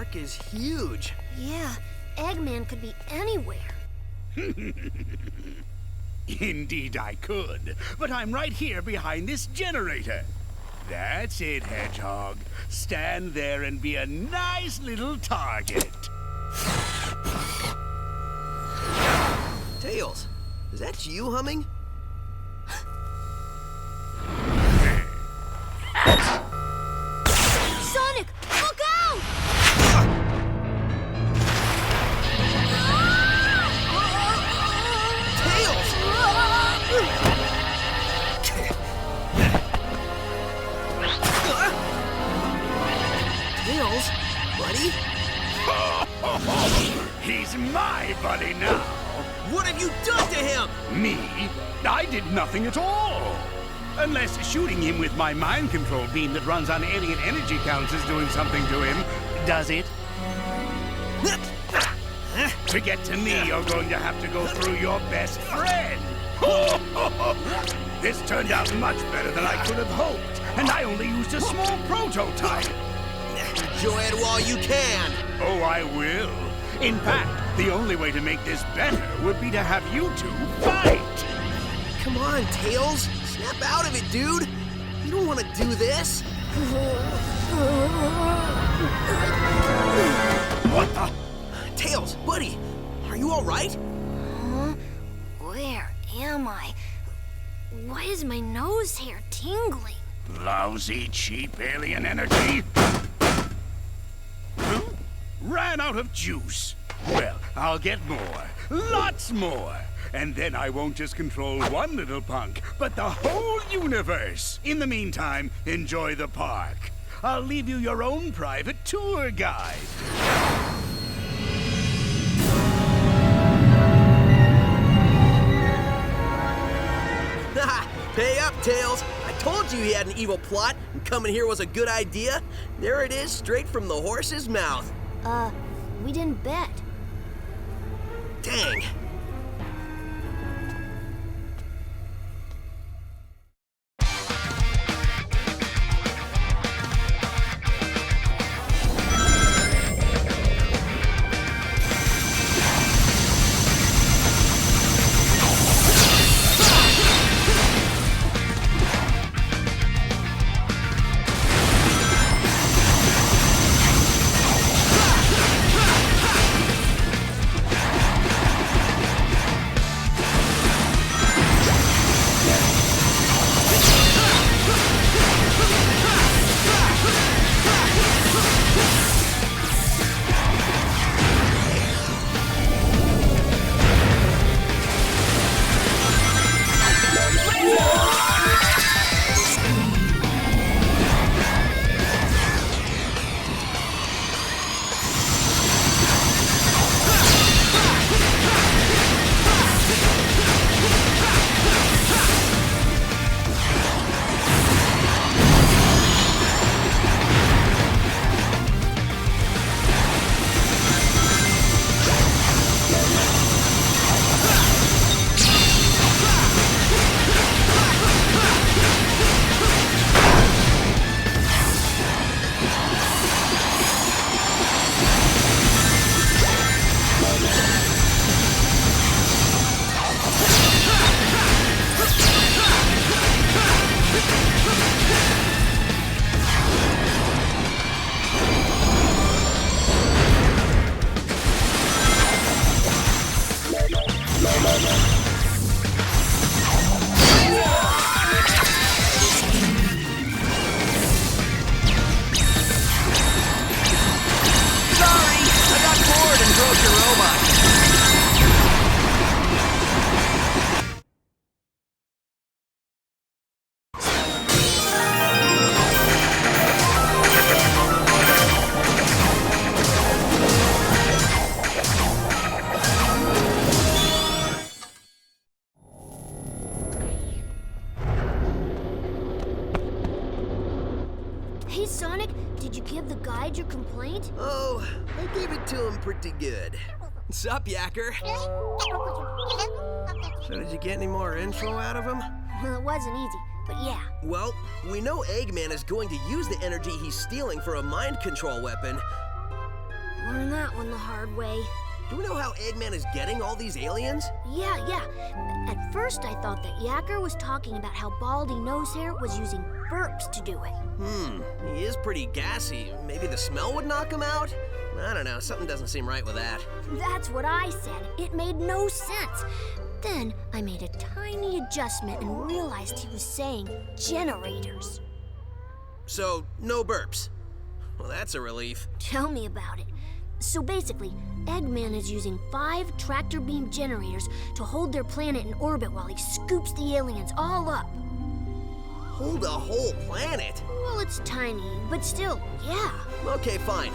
park is huge. Yeah, Eggman could be anywhere. Indeed I could, but I'm right here behind this generator. That's it, Hedgehog. Stand there and be a nice little target. Tails, is that you humming? Sonic, look out! Tails, buddy? He's my buddy now. What have you done to him? Me? I did nothing at all. Unless shooting him with my mind control beam that runs on alien energy counts is doing something to him. Does it? To get to me, you're going to have to go through your best friend. This turned out much better than I could have hoped, and I only used a small prototype. Enjoy it while you can. Oh, I will. In fact, the only way to make this better would be to have you two fight. Come on, Tails. Snap out of it, dude. You don't want to do this. What the? Tails, buddy, are you all right? Huh? Where am I? Why is my nose hair tingling? Lousy, cheap alien energy. Huh? Ran out of juice. Well, I'll get more. Lots more. And then I won't just control one little punk, but the whole universe. In the meantime, enjoy the park. I'll leave you your own private tour guide. Pay up, Tails. I told you he had an evil plot, and coming here was a good idea. There it is, straight from the horse's mouth. We didn't bet. Dang. Hey, Sonic, did you give the guide your complaint? Oh, I gave it to him pretty good. Sup, Yacker? So did you get any more info out of him? Well, it wasn't easy, but yeah. Well, we know Eggman is going to use the energy he's stealing for a mind control weapon. Learned that one the hard way. Do we know how Eggman is getting all these aliens? Yeah. At first I thought that Yacker was talking about how Baldy Nosehair was using burps to do it. He is pretty gassy. Maybe the smell would knock him out? I don't know, something doesn't seem right with that. That's what I said. It made no sense. Then I made a tiny adjustment and realized he was saying generators. So, no burps. Well, that's a relief. Tell me about it. So basically, Eggman is using 5 tractor beam generators to hold their planet in orbit while he scoops the aliens all up. Hold a whole planet? Well, it's tiny, but still, yeah. Okay, fine.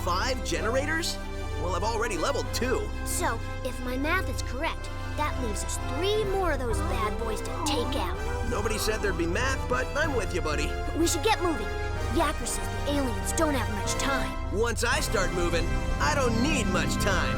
5 generators? Well, I've already leveled 2. So, if my math is correct, that leaves us 3 more of those bad boys to take out. Nobody said there'd be math, but I'm with you, buddy. We should get moving. Yacker says the aliens don't have much time. Once I start moving, I don't need much time.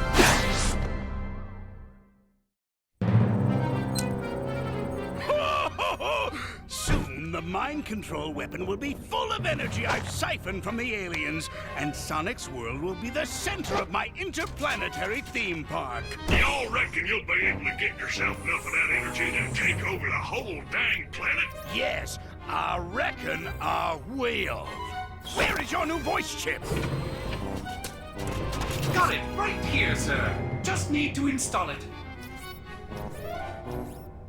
Soon the mind control weapon will be full of energy I've siphoned from the aliens, and Sonic's world will be the center of my interplanetary theme park. Y'all reckon you'll be able to get yourself enough of that energy to take over the whole dang planet? Yes, I reckon I will. Where is your new voice chip? Got it right here, sir. Just need to install it.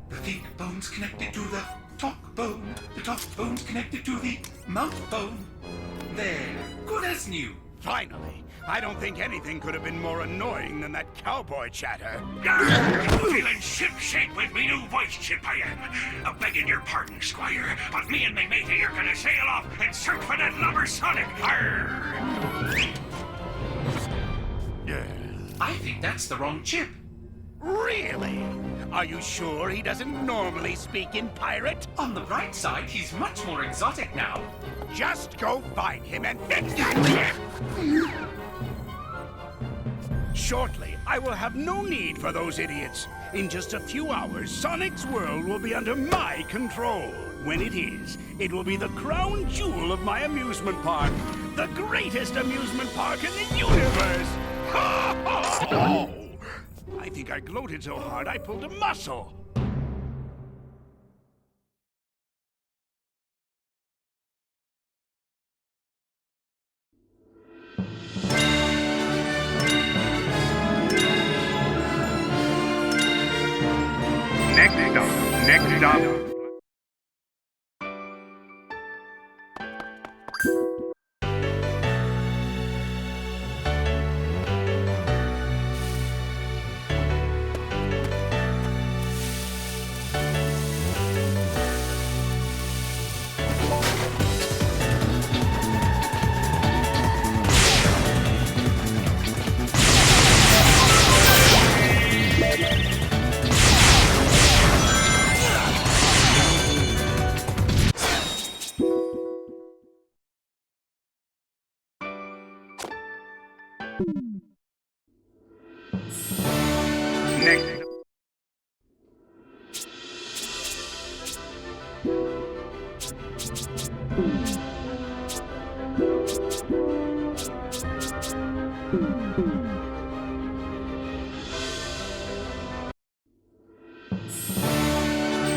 The think bone's connected to the talk bone. The talk bone's connected to the mouth bone. There, good as new. Finally. I don't think anything could have been more annoying than that cowboy chatter. Feeling ship-shape with me new voice chip I am. Begging your pardon, Squire, but me and me matey are gonna sail off and search for that lubber Sonic. Arr! I think that's the wrong chip. Really? Are you sure he doesn't normally speak in pirate? On the bright side, he's much more exotic now. Just go find him and... Shortly, I will have no need for those idiots. In just a few hours, Sonic's world will be under my control. When it is, it will be the crown jewel of my amusement park. The greatest amusement park in the universe! Oh! I think I gloated so hard I pulled a muscle. Next stop.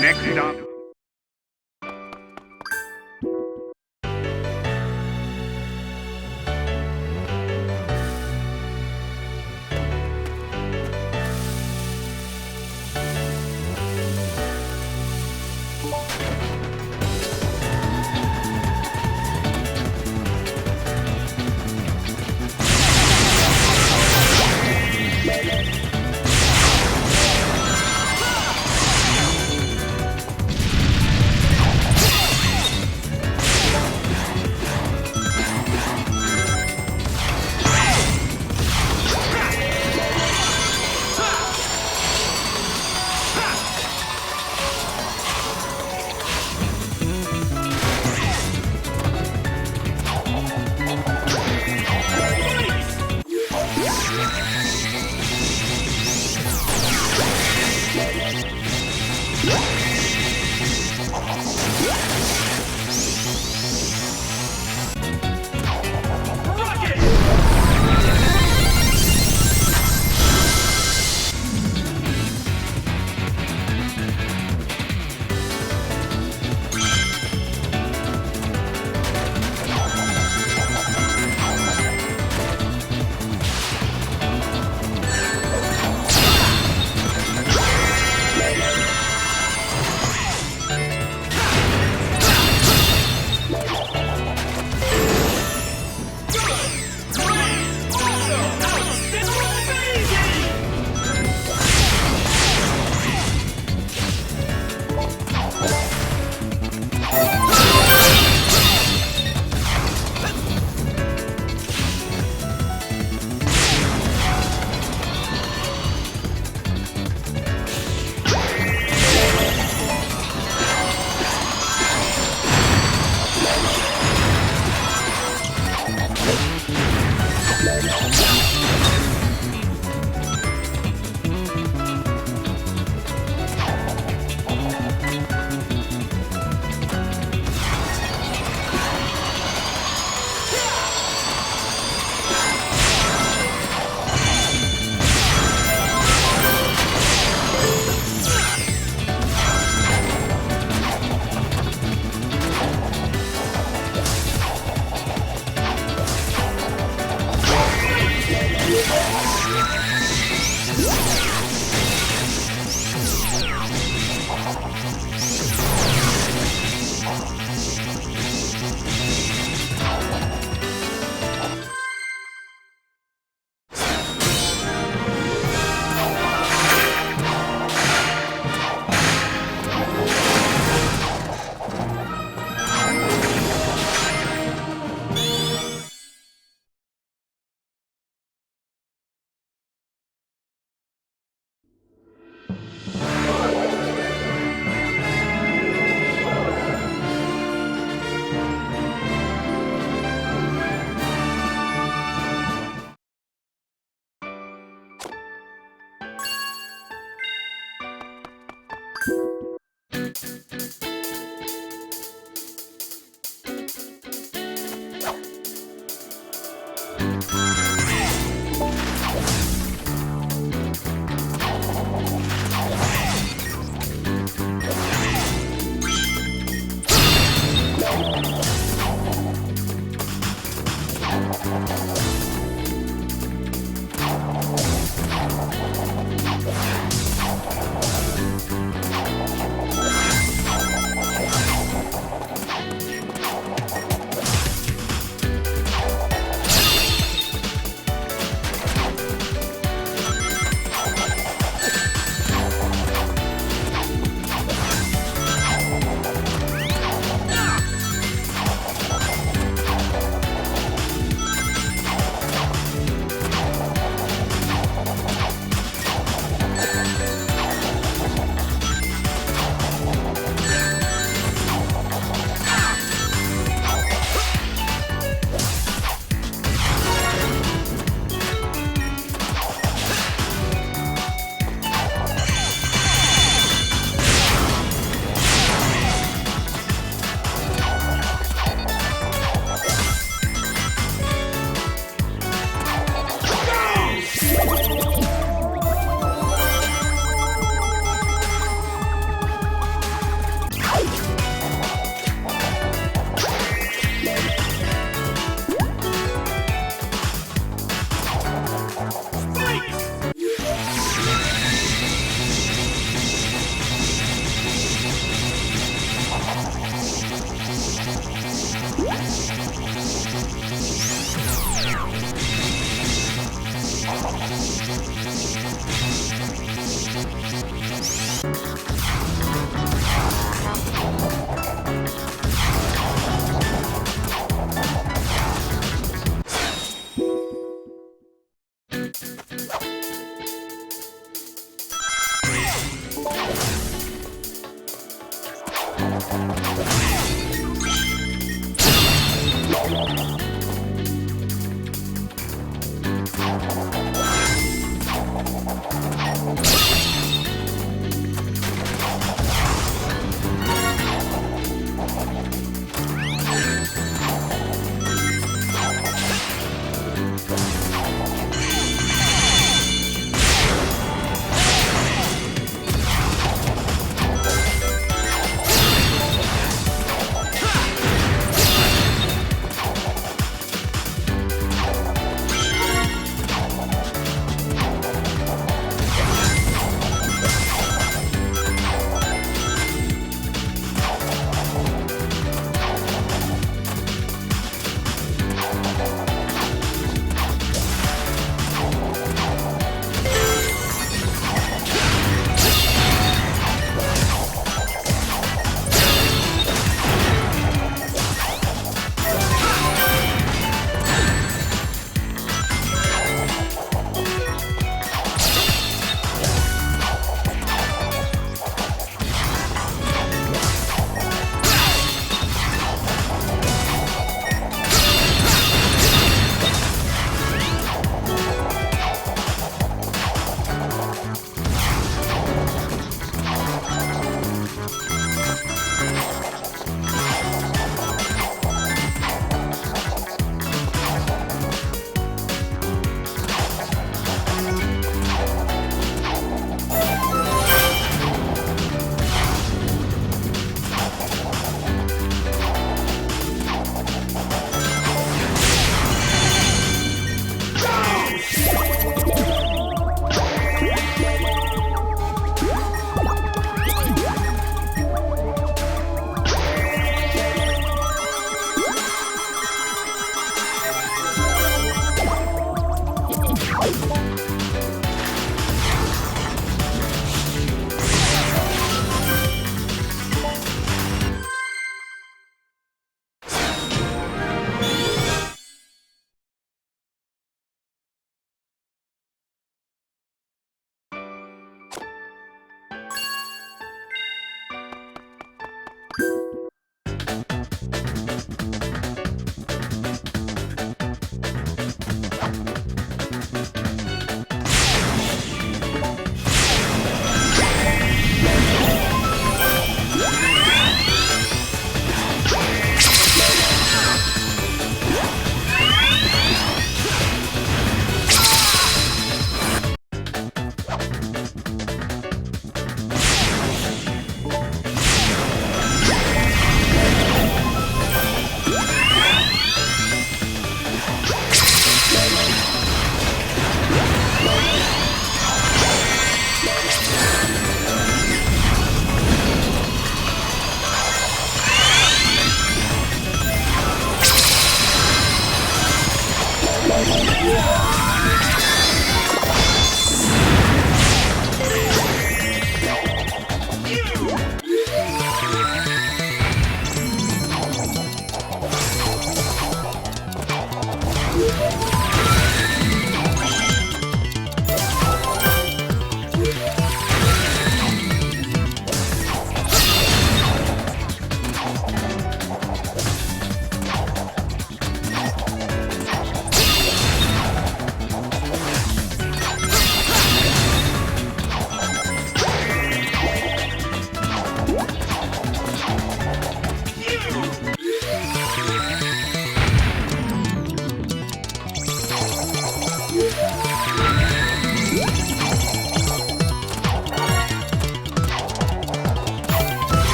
Next stop.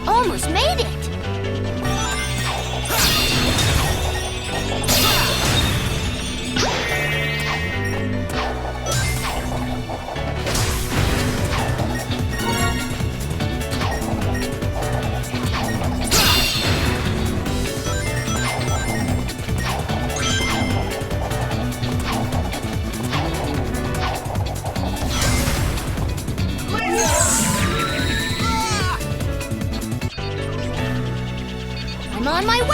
Almost made it! I'm on my way!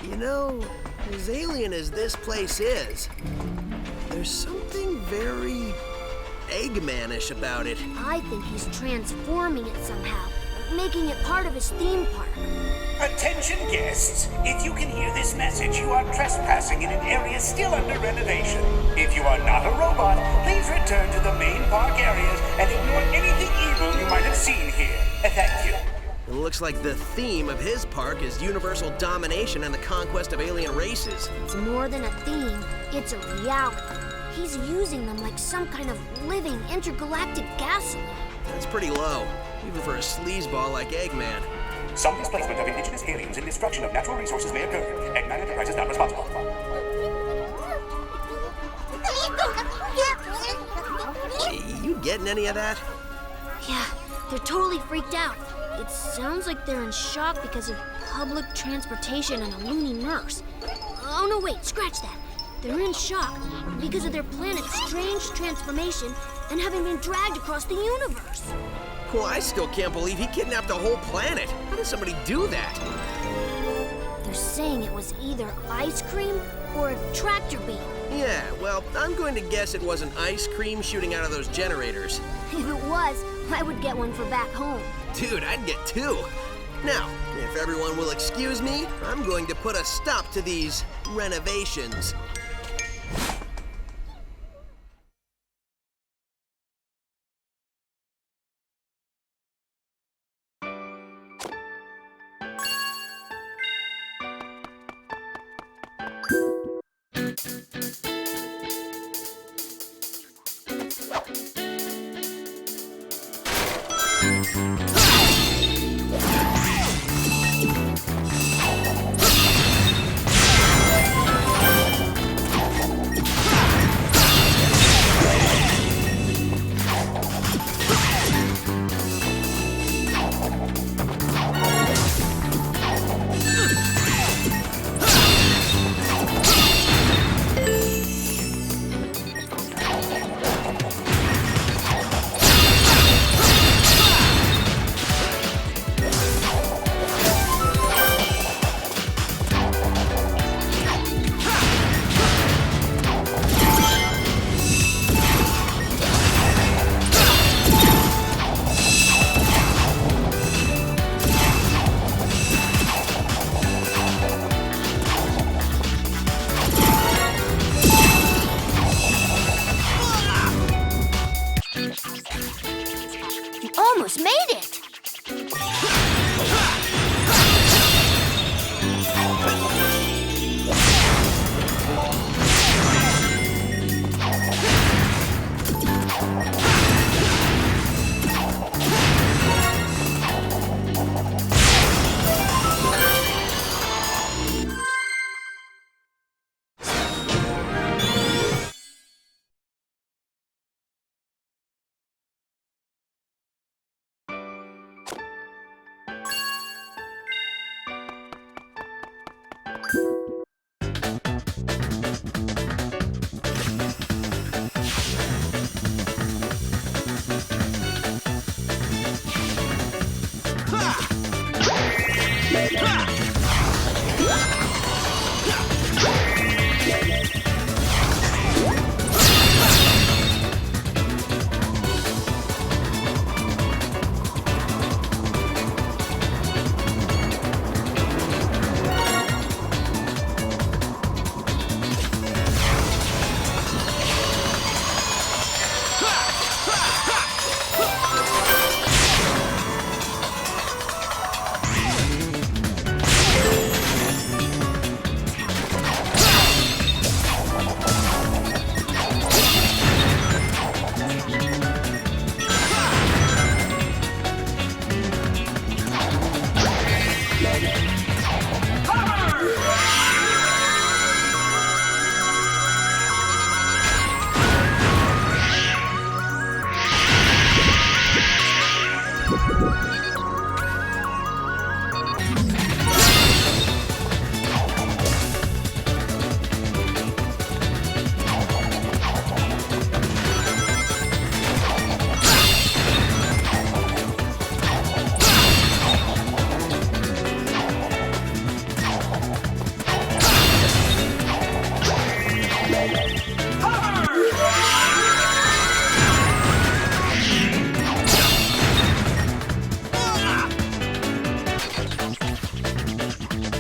You know, as alien as this place is, there's something very Eggman-ish about it. I think he's transforming it somehow, making it part of his theme park. Attention guests, if you can hear this message, you are trespassing in an area still under renovation. If you are not a robot, please return to the main park areas and ignore anything evil you might have seen here. Thank you. It looks like the theme of his park is universal domination and the conquest of alien races. It's more than a theme, it's a reality. He's using them like some kind of living intergalactic gasoline. That's pretty low, even for a sleazeball like Eggman. Some displacement of indigenous aliens and destruction of natural resources may occur. Eggman Enterprises not responsible. You getting any of that? Yeah, they're totally freaked out. It sounds like they're in shock because of public transportation and a loony nurse. Oh no, wait, scratch that. They're in shock because of their planet's strange transformation and having been dragged across the universe. Well, I still can't believe he kidnapped the whole planet. How did somebody do that? They're saying it was either ice cream or a tractor beam. Yeah, well, I'm going to guess it wasn't ice cream shooting out of those generators. If it was, was, I would get one for back home. Dude, I'd get two. Now, if everyone will excuse me, I'm going to put a stop to these renovations. Almost made it!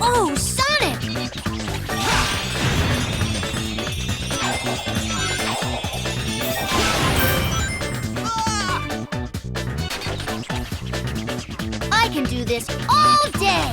Oh, Sonic! I can do this all day!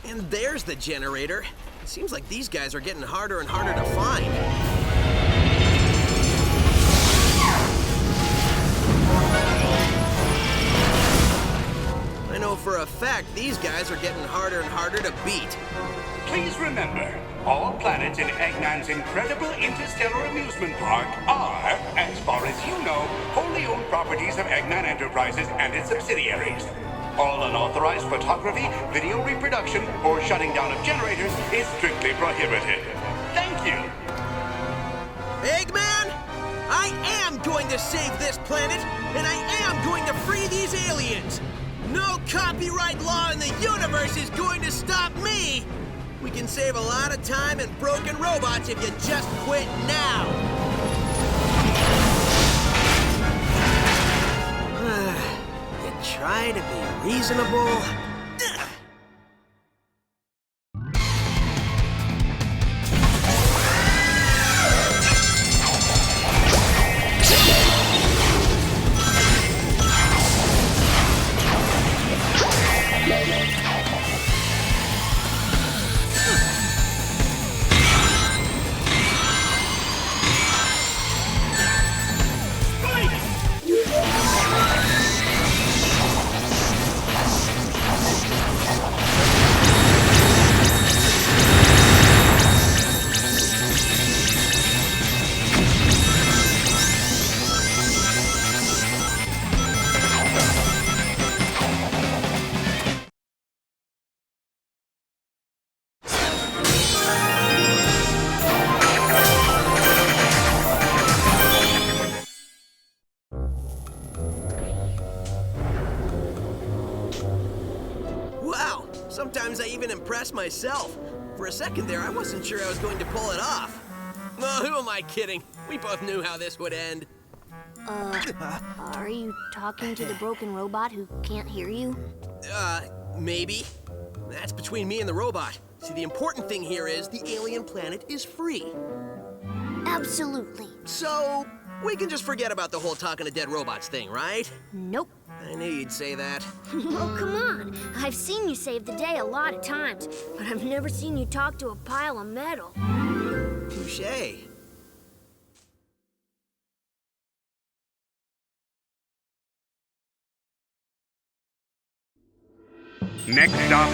And there's the generator. It seems like these guys are getting harder and harder to find. I know for a fact these guys are getting harder and harder to beat. Please remember, all planets in Eggman's incredible interstellar amusement park are, as far as you know, wholly owned properties of Eggman Enterprises and its subsidiaries. All unauthorized photography, video reproduction, or shutting down of generators is strictly prohibited. Thank you. Eggman, I am going to save this planet, and I am going to free these aliens. No copyright law in the universe is going to stop me. We can save a lot of time and broken robots if you just quit now. You try to be reasonable. Wow, sometimes I even impress myself. For a second there, I wasn't sure I was going to pull it off. Oh, who am I kidding? We both knew how this would end. Are you talking to the broken robot who can't hear you? Maybe. That's between me and the robot. See, the important thing here is the alien planet is free. Absolutely. So, we can just forget about the whole talking to dead robots thing, right? Nope. I knew you'd say that. Oh, come on. I've seen you save the day a lot of times, but I've never seen you talk to a pile of metal. Touché. Next stop,